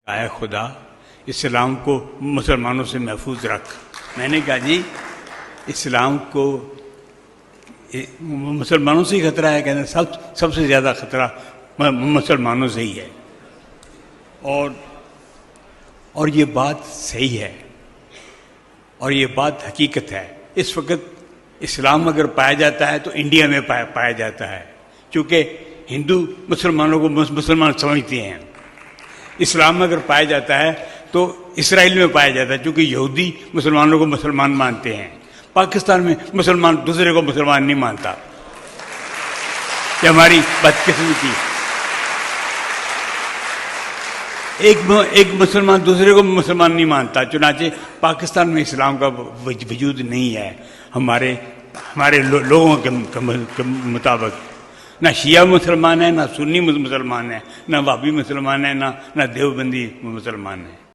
اے خدا اسلام کو مسلمانوں سے محفوظ رکھ۔ میں نے کہا جی اسلام کو مسلمانوں سے ہی خطرہ ہے، کہتے ہیں سب سے زیادہ خطرہ مسلمانوں سے ہی ہے، اور یہ بات صحیح ہے اور یہ بات حقیقت ہے۔ اس وقت اسلام اگر پایا جاتا ہے تو انڈیا میں پایا جاتا ہے، چونکہ ہندو مسلمانوں کو مسلمان سمجھتے ہیں۔ اسلام اگر پایا جاتا ہے تو اسرائیل میں پایا جاتا ہے، چونکہ یہودی مسلمانوں کو مسلمان مانتے ہیں۔ پاکستان میں مسلمان دوسرے کو مسلمان نہیں مانتا، یہ ہماری بدقسمتی۔ ایک مسلمان دوسرے کو مسلمان نہیں مانتا، چنانچہ پاکستان میں اسلام کا وجود نہیں ہے ہمارے لوگوں کے مطابق۔ نہ شیعہ مسلمان ہے، نہ سنی مسلمان ہے، نہ وہابی مسلمان ہے، نہ دیوبندی مسلمان ہے۔